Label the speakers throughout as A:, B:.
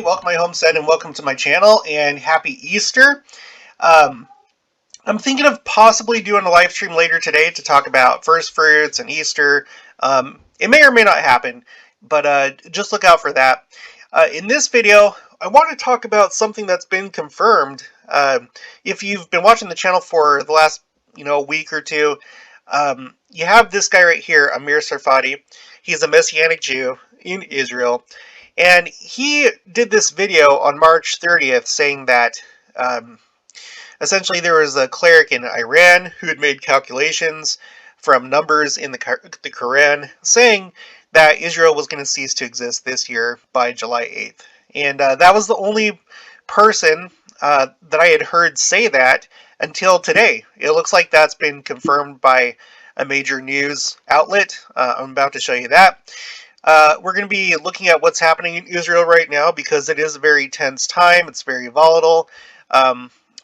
A: welcome to my homestead and welcome to my channel and happy Easter. I'm thinking of possibly doing a live stream later today to talk about first fruits and Easter. It may or may not happen, but just look out for that. In this video, I want to talk about something that's been confirmed. If you've been watching the channel for the last week or two, you have this guy right here, Amir Tsarfati. He's a Messianic Jew in Israel. And he did this video on March 30th saying that essentially there was a cleric in Iran who had made calculations from numbers in the Quran saying that Israel was going to cease to exist this year by July 8th. And that was the only person that I had heard say that until today. It looks like that's been confirmed by a major news outlet. I'm about to show you that. We're going to be looking at what's happening in Israel right now because it is a very tense time. It's very volatile.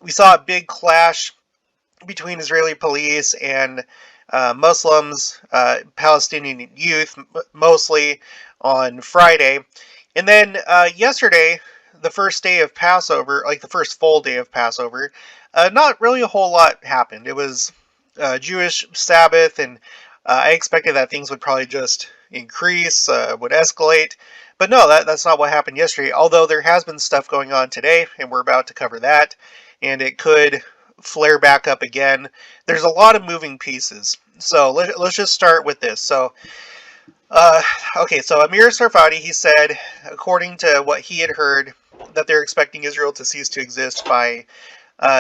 A: We saw a big clash between Israeli police and Muslims, Palestinian youth, mostly on Friday. And then yesterday, the first day of Passover, like the first full day of Passover, not really a whole lot happened. It was Jewish Sabbath, and I expected that things would probably just increase, would escalate. But no, that's not what happened yesterday, although there has been stuff going on today, and we're about to cover that, and it could flare back up again. There's a lot of moving pieces. So let's just start with this. So, okay, so Amir Tsarfati, he said, according to what he had heard, that they're expecting Israel to cease to exist by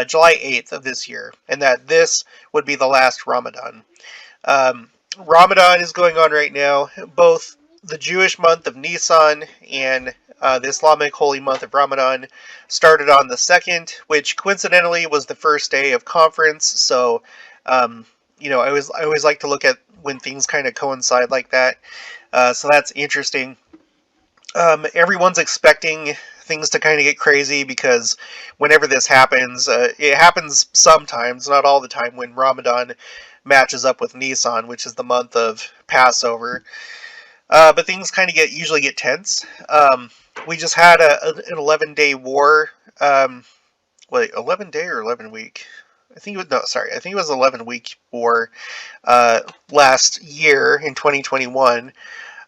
A: July 8th of this year, and that this would be the last Ramadan. Ramadan is going on right now. Both the Jewish month of Nisan and the Islamic holy month of Ramadan started on the 2nd, which coincidentally was the first day of conference. So, I always like to look at when things kind of coincide like that. So that's interesting. Everyone's expecting things to kind of get crazy because whenever this happens, it happens sometimes, not all the time, when Ramadan matches up with Nisan, which is the month of Passover. But things kind of usually get tense. We just had an 11-day war. 11-day or 11-week? I think it was 11-week war last year in 2021.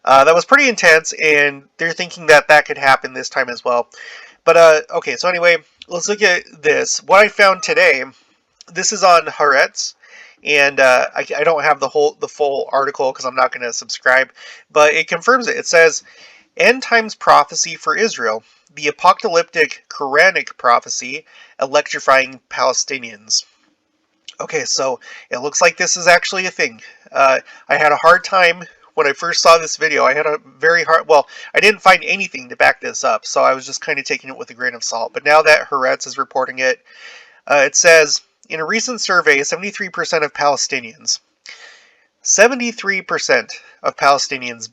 A: That was pretty intense, and they're thinking that could happen this time as well. But okay, so anyway, let's look at this. What I found today, this is on RIOTS. And I don't have the full article because I'm not going to subscribe, but it confirms it. It says, "End times prophecy for Israel: the apocalyptic Quranic prophecy electrifying Palestinians." Okay, so it looks like this is actually a thing. I had a hard time when I first saw this video. I had a very hard. Well, I didn't find anything to back this up, so I was just kind of taking it with a grain of salt. But now that RIOTS is reporting it, it says, in a recent survey, 73% of Palestinians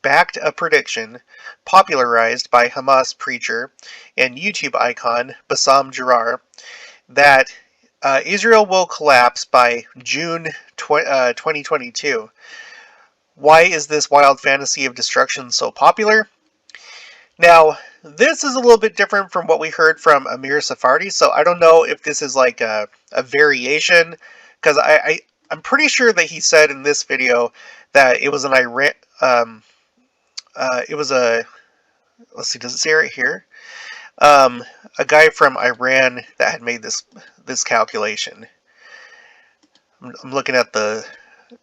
A: backed a prediction popularized by Hamas preacher and YouTube icon Bassam Jarrah that Israel will collapse by June 2022. Why is this wild fantasy of destruction so popular? Now, this is a little bit different from what we heard from Amir Tsarfati, so I don't know if this is like a variation, because I'm pretty sure that he said in this video that it was an Iran, let's see, does it say right here? A guy from Iran that had made this calculation. I'm looking at the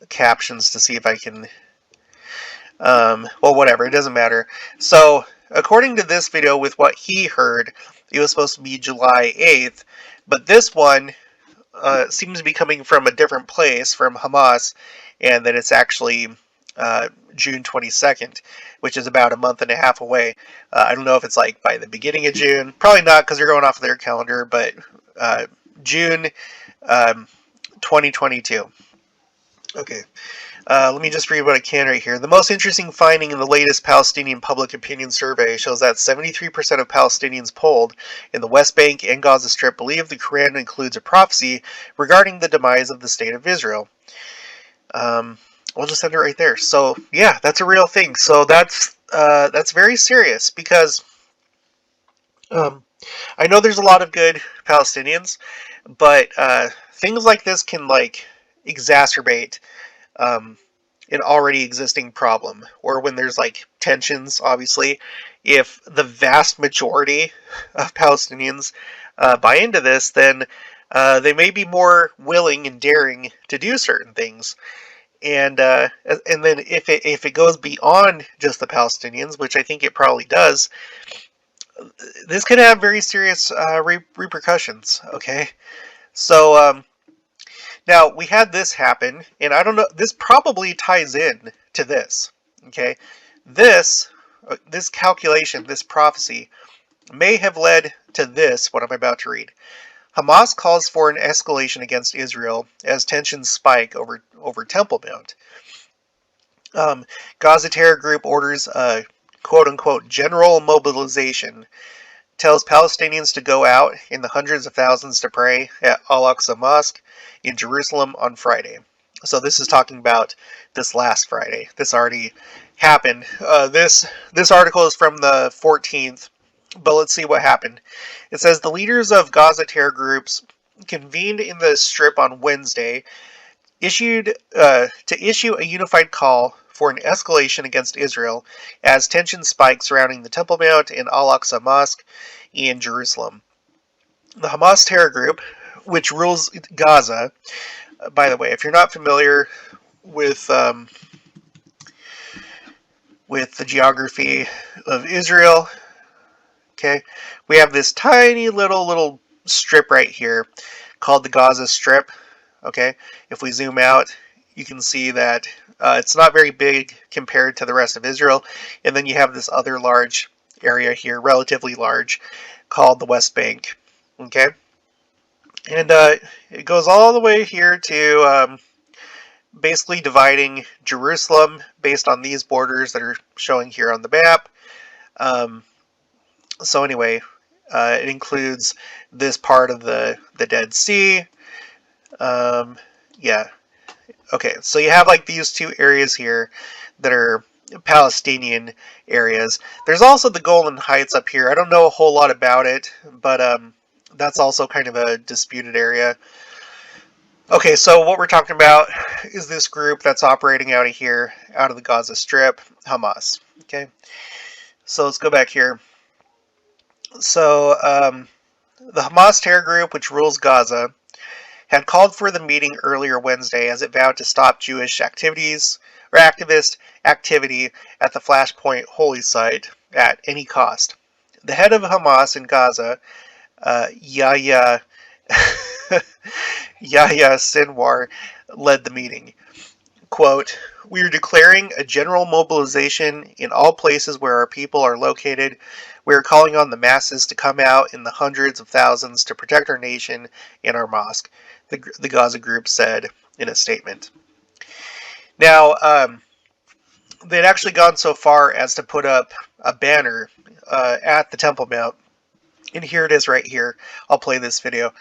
A: captions to see if I can, well, whatever, it doesn't matter. So, according to this video, with what he heard, it was supposed to be July 8th, but this one seems to be coming from a different place, from Hamas, and that it's actually June 22nd, which is about a month and a half away. I don't know if it's like by the beginning of June. Probably not, because they're going off of their calendar, but June 2022. Okay. Let me just read what I can right here. The most interesting finding in the latest Palestinian public opinion survey shows that 73% of Palestinians polled in the West Bank and Gaza Strip believe the Quran includes a prophecy regarding the demise of the state of Israel. We'll just end it right there. So, yeah, that's a real thing. So that's very serious because Um, I know there's a lot of good Palestinians, but things like this can like exacerbate um, an already existing problem, or when there's like tensions. Obviously, if the vast majority of Palestinians buy into this, then they may be more willing and daring to do certain things. And then if it goes beyond just the Palestinians, which I think it probably does, this could have very serious repercussions. Okay, so now we had this happen, and I don't know. This probably ties in to this. Okay, this this calculation, this prophecy, may have led to this. What I'm about to read. Hamas calls for an escalation against Israel as tensions spike over Temple Mount. Um, Gaza terror group orders a quote-unquote general mobilization, tells Palestinians to go out in the hundreds of thousands to pray at Al-Aqsa Mosque in Jerusalem on Friday. So this is talking about this last Friday. This already happened. This article is from the 14th, but let's see what happened. It says the leaders of Gaza terror groups convened in the Strip on Wednesday to issue a unified call for an escalation against Israel as tensions spike surrounding the Temple Mount and Al-Aqsa Mosque in Jerusalem. The Hamas terror group, which rules Gaza, by the way, if you're not familiar with the geography of Israel, okay, we have this tiny little strip right here called the Gaza Strip. Okay, if we zoom out, you can see that it's not very big compared to the rest of Israel. And then you have this other large area here, relatively large, called the West Bank. Okay, and it goes all the way here to basically dividing Jerusalem based on these borders that are showing here on the map. Um, so anyway, it includes this part of the Dead Sea. Yeah, okay, so you have like these two areas here that are Palestinian areas. There's also the Golan Heights up here. I don't know a whole lot about it, but that's also kind of a disputed area. Okay, so what we're talking about is this group that's operating out of here, out of the Gaza Strip, Hamas. Okay, so let's go back here. So the Hamas terror group, which rules Gaza, had called for the meeting earlier Wednesday as it vowed to stop Jewish activist activity at the Flashpoint holy site at any cost. The head of Hamas in Gaza, Yahya Yahya Sinwar, led the meeting. Quote, "We are declaring a general mobilization in all places where our people are located. We are calling on the masses to come out in the hundreds of thousands to protect our nation and our mosque," the Gaza group said in a statement. Now, they'd actually gone so far as to put up a banner at the Temple Mount. And here it is right here. I'll play this video.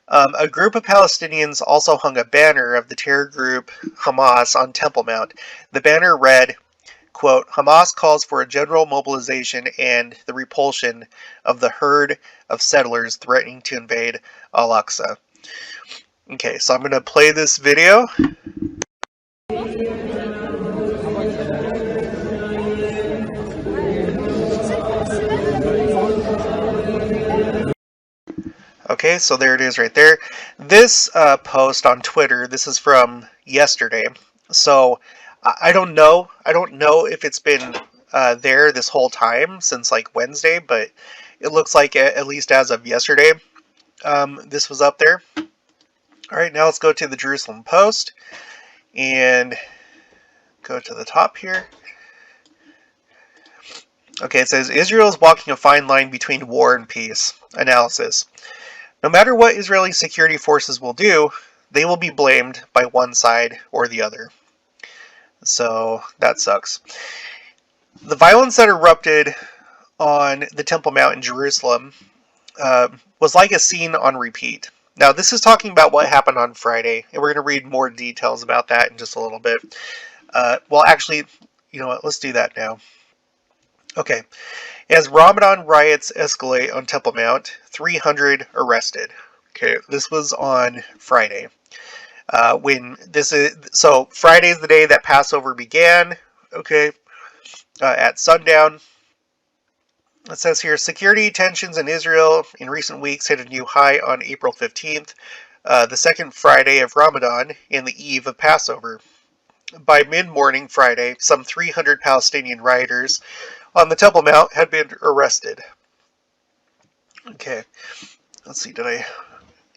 A: A group of Palestinians also hung a banner of the terror group Hamas on Temple Mount. The banner read, quote, "Hamas calls for a general mobilization and the repulsion of the herd of settlers threatening to invade Al-Aqsa." Okay, so I'm going to play this video. Okay, so there it is right there. This post on Twitter, this is from yesterday. So I don't know. I don't know if it's been there this whole time since like Wednesday, but it looks like at least as of yesterday, this was up there. All right, now let's go to the Jerusalem Post and go to the top here. Okay, it says Israel is walking a fine line between war and peace. Analysis. No matter what Israeli security forces will do, they will be blamed by one side or the other. So that sucks. The violence that erupted on the Temple Mount in Jerusalem was like a scene on repeat. Now, this is talking about what happened on Friday, and we're going to read more details about that in just a little bit. Well, actually, you know what? Let's do that now. Okay. As Ramadan riots escalate on Temple Mount, 300 arrested. Okay, this was on Friday. So Friday is the day that Passover began. Okay, at sundown. It says here, security tensions in Israel in recent weeks hit a new high on April 15th, the second Friday of Ramadan and the eve of Passover. By mid-morning Friday, some 300 Palestinian rioters on the Temple Mount had been arrested. Okay, let's see, did I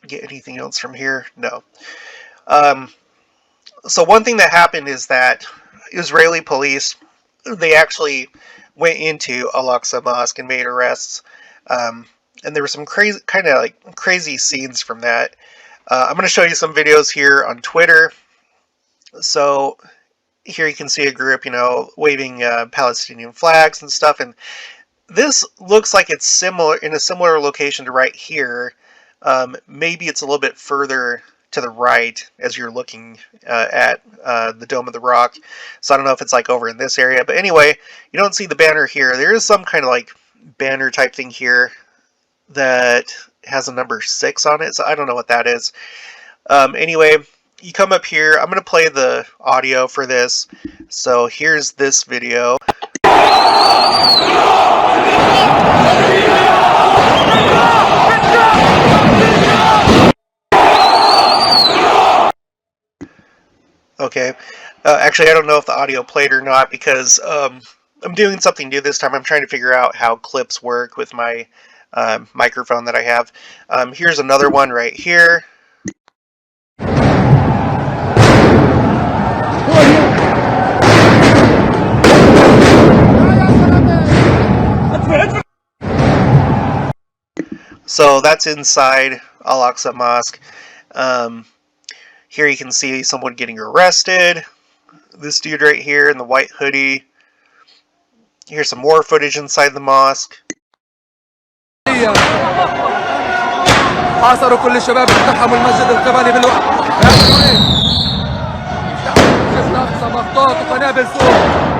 A: get anything else from here? No. So one thing that happened is that Israeli police, they actually went into Al-Aqsa Mosque and made arrests. And there were some crazy scenes from that. I'm going to show you some videos here on Twitter. So here you can see a group, waving Palestinian flags and stuff. And this looks like it's similar in a similar location to right here. Maybe it's a little bit further to the right as you're looking at the Dome of the Rock. So I don't know if it's like over in this area. But anyway, you don't see the banner here. There is some kind of like banner type thing here that has a number 6 on it. So I don't know what that is. Anyway, you come up here. I'm going to play the audio for this. So here's this video. Okay. Actually, I don't know if the audio played or not because I'm doing something new this time. I'm trying to figure out how clips work with my microphone that I have. Here's another one right here. So that's inside Al-Aqsa Mosque. Here you can see someone getting arrested. This dude right here in the white hoodie. Here's some more footage inside the mosque. حاصروا كل الشباب اللي اقتحموا المسجد القبلي بالوقت. شفنا مخطوط وقنابل فوق.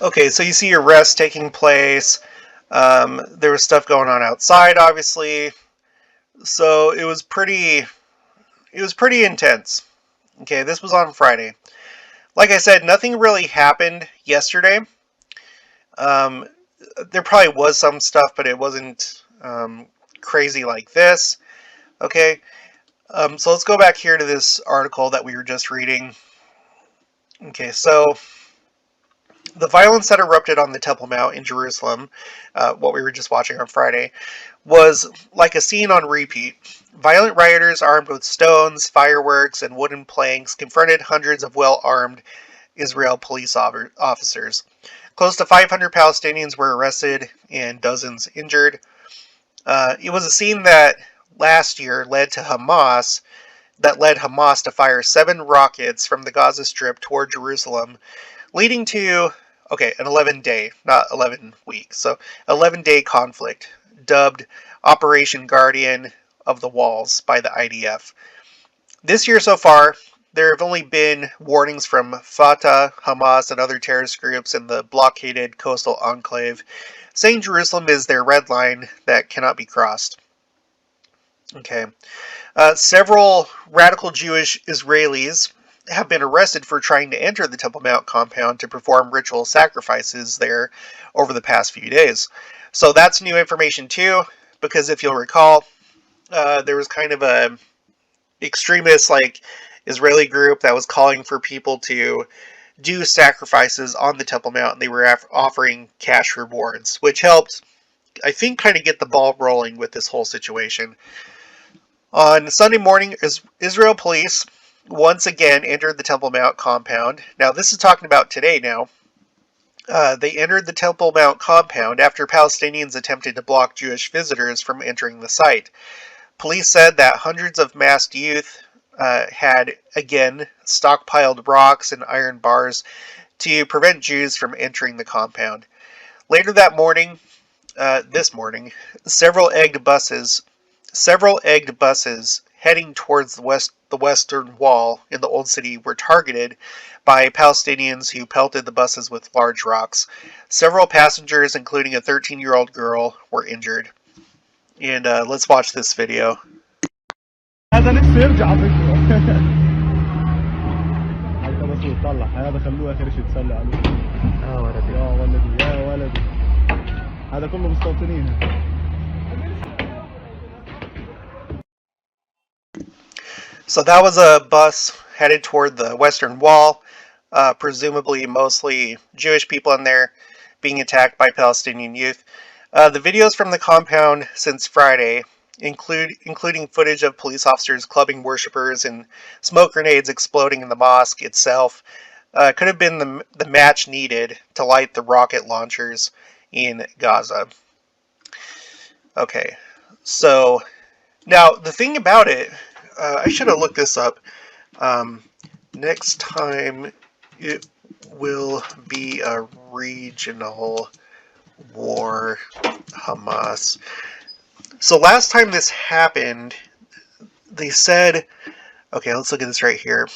A: Okay, so you see arrests taking place. There was stuff going on outside, obviously. So it was pretty intense. Okay, this was on Friday. Like I said, nothing really happened yesterday. There probably was some stuff, but it wasn't crazy like this. Okay, so let's go back here to this article that we were just reading. Okay, so the violence that erupted on the Temple Mount in Jerusalem, what we were just watching on Friday, was like a scene on repeat. Violent rioters armed with stones, fireworks, and wooden planks confronted hundreds of well-armed Israel police officers. Close to 500 Palestinians were arrested and dozens injured. It was a scene that last year led Hamas to fire 7 rockets from the Gaza Strip toward Jerusalem, leading to, an 11-day, not 11 weeks, so 11-day conflict, dubbed Operation Guardian of the Walls by the IDF. This year so far, there have only been warnings from Fatah, Hamas, and other terrorist groups in the blockaded coastal enclave, saying Jerusalem is their red line that cannot be crossed. Okay. Several radical Jewish Israelis have been arrested for trying to enter the Temple Mount compound to perform ritual sacrifices there over the past few days. So that's new information too, because if you'll recall, there was kind of a extremist Israeli group that was calling for people to do sacrifices on the Temple Mount, and they were offering cash rewards, which helped, I think, kind of get the ball rolling with this whole situation. On Sunday morning, Israel police once again entered the Temple Mount compound. Now, this is talking about today now. They entered the Temple Mount compound after Palestinians attempted to block Jewish visitors from entering the site. Police said that hundreds of masked youth had, again, stockpiled rocks and iron bars to prevent Jews from entering the compound. Later that morning, this morning, several egged buses heading towards the western wall in the old city were targeted by Palestinians who pelted the buses with large rocks. Several passengers, including a 13-year-old girl, were injured. And let's watch this video.
B: هذا نفسه يرجع على فكره. حتى بس يطلع هذا خلوه اخر شيء يتسلى عليه. ولدي يا ولدي يا ولدي هذا كله مستوطنين.
A: So that was a bus headed toward the western wall, presumably mostly Jewish people in there, being attacked by Palestinian youth. The videos from the compound since Friday, including footage of police officers clubbing worshippers and smoke grenades exploding in the mosque itself, could have been the match needed to light the rocket launchers in Gaza. Okay, so now the thing about it, I should have looked this up. Next time it will be a regional war, Hamas. So last time this happened, they said, okay, let's look at this right here.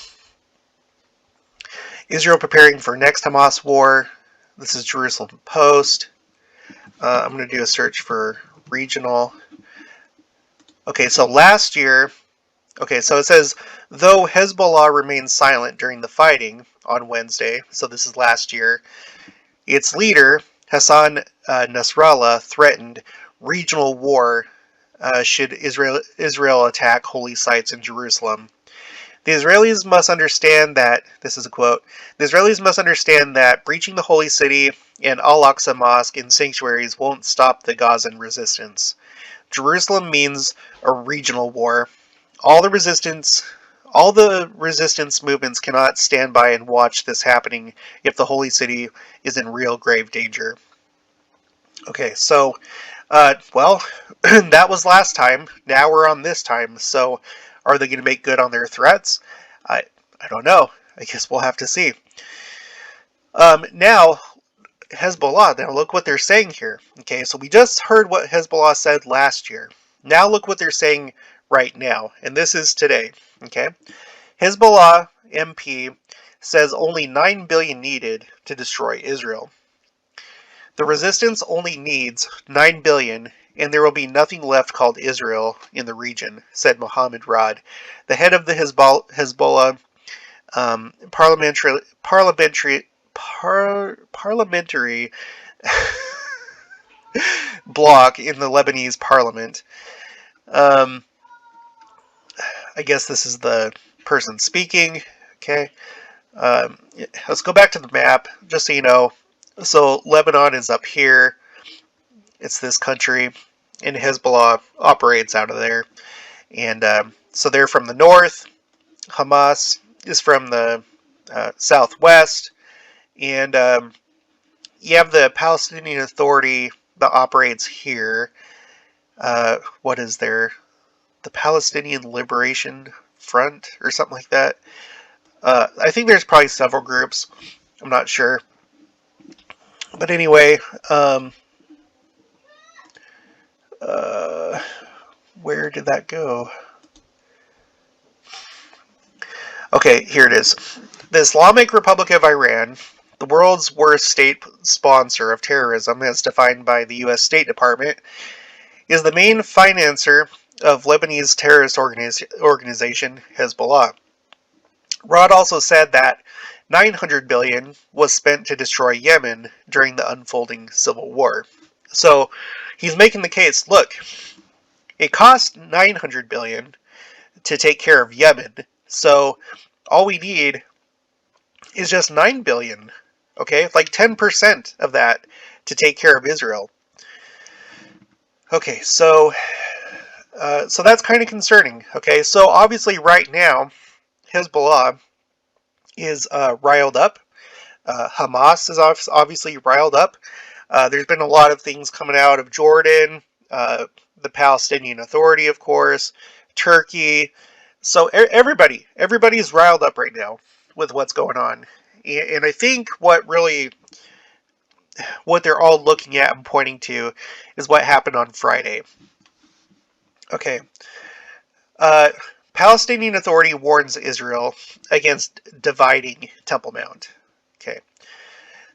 A: Israel preparing for next Hamas war. This is Jerusalem Post. I'm going to do a search for regional. Okay, so last year, okay, so it says, though Hezbollah remained silent during the fighting on Wednesday, so this is last year, its leader, Hassan Nasrallah, threatened regional war should Israel attack holy sites in Jerusalem. The Israelis must understand that, this is a quote, the Israelis must understand that breaching the holy city and Al-Aqsa Mosque and sanctuaries won't stop the Gazan resistance. Jerusalem means a regional war. All the resistance movements cannot stand by and watch this happening if the holy city is in real grave danger. Okay, so, well, that was last time. Now we're on this time. So, are they going to make good on their threats? I don't know. I guess we'll have to see. Now, Hezbollah. Now look what they're saying here. Okay, so we just heard what Hezbollah said last year. Now look what they're saying right now, and this is today. Okay, Hezbollah MP says only 9 billion needed to destroy Israel. The resistance only needs 9 billion, and there will be nothing left called Israel in the region, said Mohammed Rad, the head of the Hezbollah parliamentary bloc in the Lebanese parliament. I guess this is the person speaking. Okay. Let's go back to the map, just so you know. So Lebanon is up here. It's this country, and Hezbollah operates out of there. And so they're from the north. Hamas is from the southwest. And you have the Palestinian Authority that operates here. What is there? The Palestinian Liberation Front or something like that. I think there's probably several groups. I'm not sure. But anyway, where did that go? Okay, here it is. The Islamic Republic of Iran, the world's worst state sponsor of terrorism as defined by the U.S. State Department, is the main financer of Lebanese terrorist organization Hezbollah. Rod also said that 900 billion was spent to destroy Yemen during the unfolding civil war. So he's making the case, look, it cost 900 billion to take care of Yemen, so all we need is just 9 billion, okay? Like 10% of that to take care of Israel. Okay, so So that's kind of concerning. Okay, so obviously right now, Hezbollah is riled up. Hamas is obviously riled up. There's been a lot of things coming out of Jordan, the Palestinian Authority, of course, Turkey. So everybody's riled up right now with what's going on. And I think what they're all looking at and pointing to is what happened on Friday. Okay. Uh, Palestinian Authority warns Israel against dividing Temple Mount. Okay.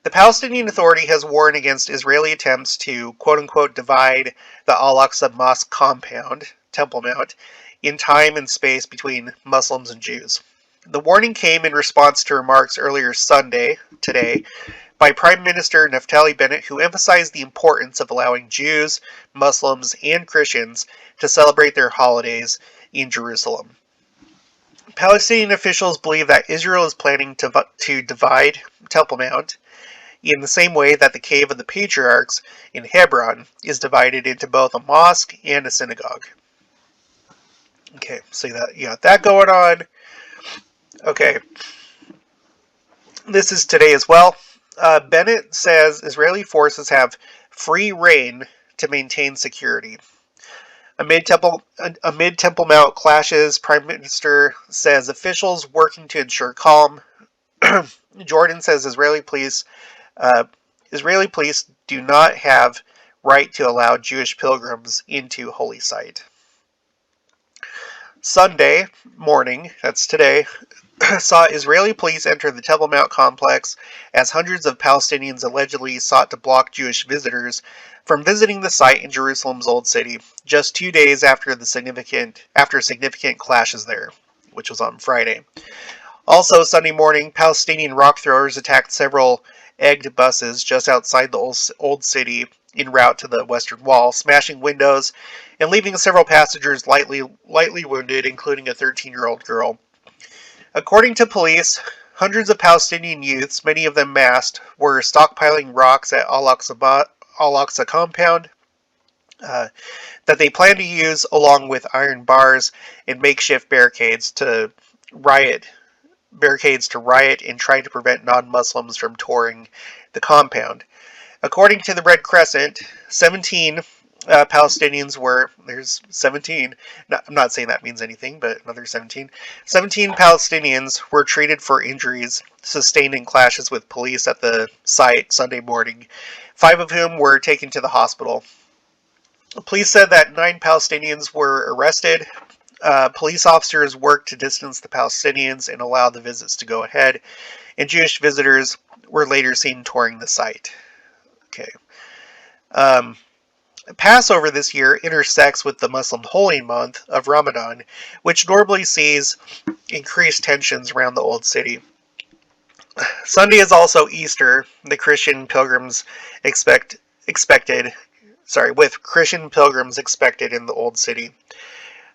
A: The Palestinian Authority has warned against Israeli attempts to quote-unquote divide the Al-Aqsa Mosque compound, Temple Mount, in time and space between Muslims and Jews. The warning came in response to remarks earlier today, by Prime Minister Naftali Bennett, who emphasized the importance of allowing Jews, Muslims, and Christians to celebrate their holidays in Jerusalem. Palestinian officials believe that Israel is planning to divide Temple Mount in the same way that the Cave of the Patriarchs in Hebron is divided into both a mosque and a synagogue. Okay, so you got that going on. Okay, this is today as well. Bennett says Israeli forces have free rein to maintain security. Amid Temple Mount clashes, Prime Minister says officials working to ensure calm. Jordan says Israeli police do not have right to allow Jewish pilgrims into holy site. Sunday morning, that's today, saw Israeli police enter the Temple Mount complex as hundreds of Palestinians allegedly sought to block Jewish visitors from visiting the site in Jerusalem's Old City, just 2 days after significant clashes there, which was on Friday. Also, Sunday morning, Palestinian rock throwers attacked several egged buses just outside the Old City en route to the Western Wall, smashing windows and leaving several passengers lightly wounded, including a 13-year-old girl. According to police, hundreds of Palestinian youths, many of them masked, were stockpiling rocks at Al-Aqsa compound that they plan to use along with iron bars and makeshift barricades to riot and try to prevent non-Muslims from touring the compound. According to the Red Crescent, 17 Palestinians were, there's 17, I'm not saying that means anything, but another 17. 17 Palestinians were treated for injuries sustained in clashes with police at the site Sunday morning, 5 of whom were taken to the hospital. Police said that 9 Palestinians were arrested. Police officers worked to distance the Palestinians and allow the visits to go ahead, and Jewish visitors were later seen touring the site. Okay. Passover this year intersects with the Muslim holy month of Ramadan, which normally sees increased tensions around the Old City. Sunday is also Easter, with Christian pilgrims expected in the Old City.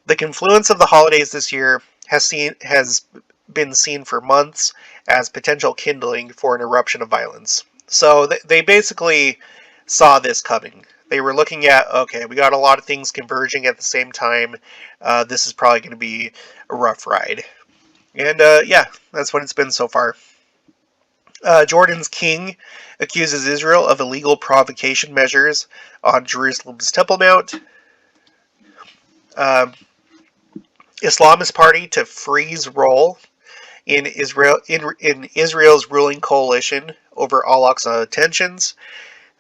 A: The confluence of the holidays this year has been seen for months as potential kindling for an eruption of violence. So they basically saw this coming. They were looking at, okay, we got a lot of things converging at the same time. This is probably going to be a rough ride. And yeah, that's what it's been so far. Jordan's king accuses Israel of illegal provocation measures on Jerusalem's Temple Mount. Islamist Party to freeze role in Israel's ruling coalition over Al-Aqsa tensions.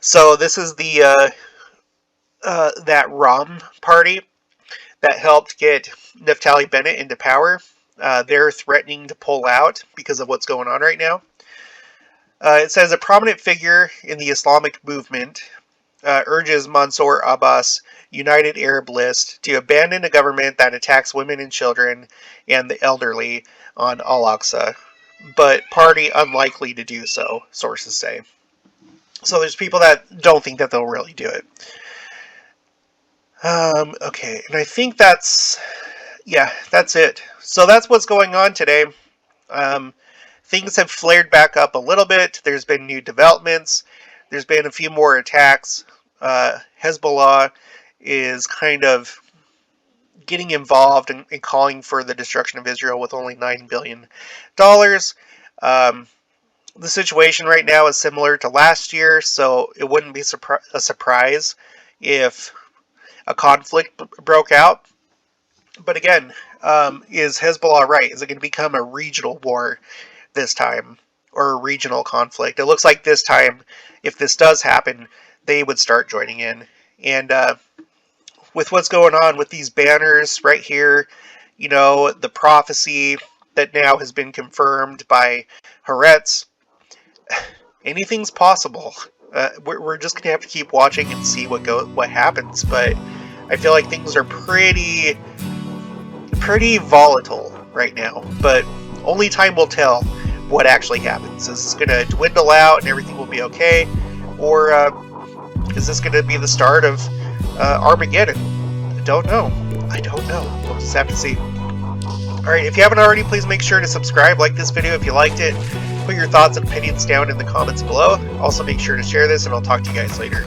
A: So this is the that Ram party that helped get Naftali Bennett into power. They're threatening to pull out because of what's going on right now. It says a prominent figure in the Islamic movement urges Mansour Abbas' United Arab List to abandon a government that attacks women and children and the elderly on Al-Aqsa, but party unlikely to do so, sources say. So there's people that don't think that they'll really do it. Okay, and I think that's it. So that's what's going on today. Things have flared back up a little bit. There's been new developments. There's been a few more attacks. Hezbollah is kind of getting involved and calling for the destruction of Israel with only $9 billion. The situation right now is similar to last year, so it wouldn't be a surprise if a conflict broke out. But again, is Hezbollah right? Is it going to become a regional war this time, or a regional conflict? It looks like this time, if this does happen, they would start joining in. And with what's going on with these banners right here, the prophecy that now has been confirmed by RIOTS, anything's possible. We're just gonna have to keep watching and see what happens. But I feel like things are pretty volatile right now. But only time will tell what actually happens. Is this gonna dwindle out and everything will be okay, or is this gonna be the start of Armageddon? I don't know. We'll just have to see. Alright, if you haven't already, please make sure to subscribe, like this video if you liked it. Put your thoughts and opinions down in the comments below. Also make sure to share this, and I'll talk to you guys later.